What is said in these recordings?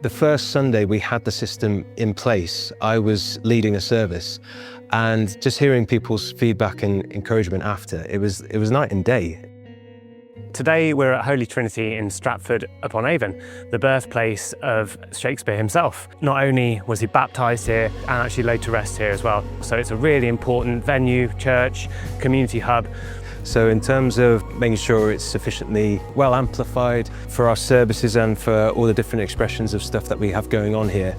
The first Sunday we had the system in place, I was leading a service, and just hearing people's feedback and encouragement after, it was night and day. Today we're at Holy Trinity in Stratford-upon-Avon, the birthplace of Shakespeare himself. Not only was he baptised here, and actually laid to rest here as well. So it's a really important venue, church, community hub. So in terms of making sure it's sufficiently well amplified for our services and for all the different expressions of stuff that we have going on here,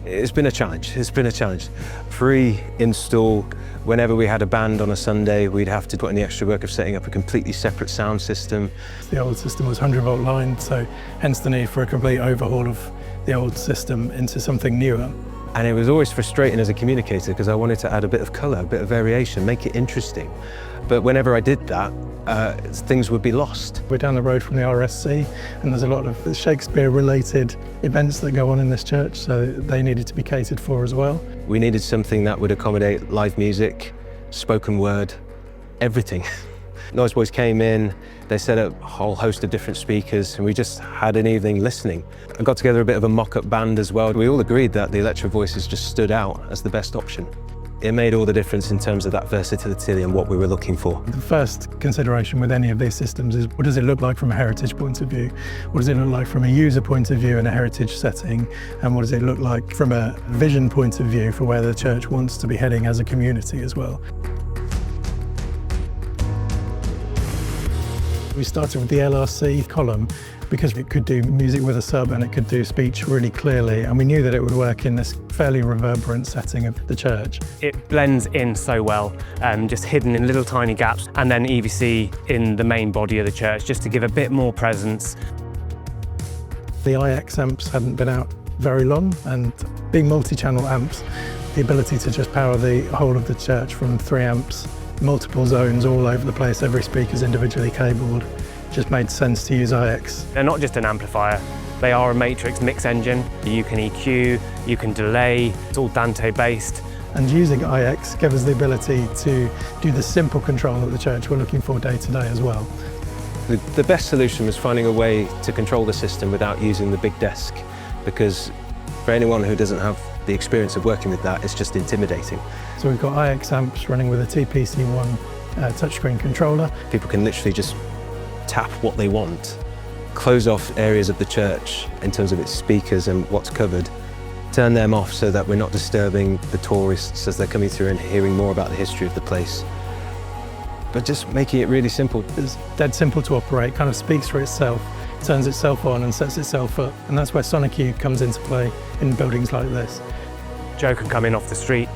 it's been a challenge. It's been a challenge. Pre-install, whenever we had a band on a Sunday, we'd have to put in the extra work of setting up a completely separate sound system. The old system was 100-volt line, so hence the need for a complete overhaul of the old system into something newer. And it was always frustrating as a communicator because I wanted to add a bit of colour, a bit of variation, make it interesting. But whenever I did that, things would be lost. We're down the road from the RSC, and there's a lot of Shakespeare-related events that go on in this church, so they needed to be catered for as well. We needed something that would accommodate live music, spoken word, everything. NoiseBoys came in, they set up a whole host of different speakers, and we just had an evening listening. I got together a bit of a mock-up band as well. We all agreed that the Electro-Voices just stood out as the best option. It made all the difference in terms of that versatility and what we were looking for. The first consideration with any of these systems is, what does it look like from a heritage point of view? What does it look like from a user point of view in a heritage setting? And what does it look like from a vision point of view for where the church wants to be heading as a community as well? We started with the LRC column because it could do music with a sub and it could do speech really clearly, and we knew that it would work in this fairly reverberant setting of the church. It blends in so well, just hidden in little tiny gaps, and then EVC in the main body of the church just to give a bit more presence. The IX amps hadn't been out very long, and being multi-channel amps, the ability to just power the whole of the church from 3 amps, multiple zones all over the place, every speaker's individually cabled, just made sense to use IX. They're not just an amplifier, they are a matrix mix engine. You can EQ, you can delay, it's all Dante based. And using IX gave us the ability to do the simple control that the church were looking for day to day as well. The best solution was finding a way to control the system without using the big desk, because for anyone who doesn't have the experience of working with that, it's just intimidating. So we've got IX amps running with a TPC1 touchscreen controller. People can literally just tap what they want, close off areas of the church in terms of its speakers and what's covered, turn them off so that we're not disturbing the tourists as they're coming through and hearing more about the history of the place. But just making it really simple. It's dead simple to operate, kind of speaks for itself, turns itself on and sets itself up, and that's where SONICUE comes into play in buildings like this. Joe can come in off the street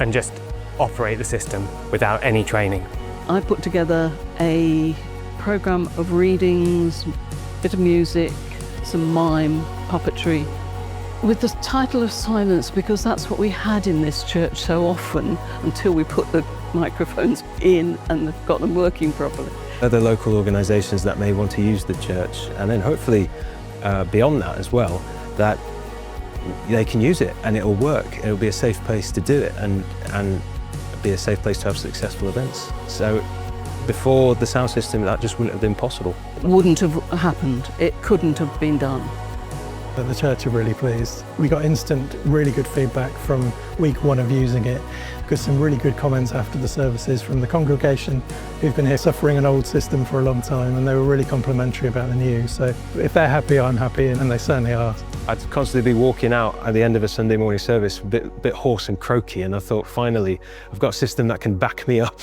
and just operate the system without any training. I put together a program of readings, bit of music, some mime, puppetry, with the title of Silence, because that's what we had in this church so often until we put the microphones in and got them working properly. Other local organisations that may want to use the church, and then hopefully beyond that as well, that they can use it and it'll work. It'll be a safe place to do it and be a safe place to have successful events. So before the sound system, that just wouldn't have been possible. It wouldn't have happened. It couldn't have been done. But the church are really pleased. We got instant, really good feedback from week 1 of using it. Got some really good comments after the services from the congregation who've been here suffering an old system for a long time, and they were really complimentary about the new. So if they're happy, I'm happy, and they certainly are. I'd constantly be walking out at the end of a Sunday morning service a bit hoarse and croaky, and I thought, finally, I've got a system that can back me up.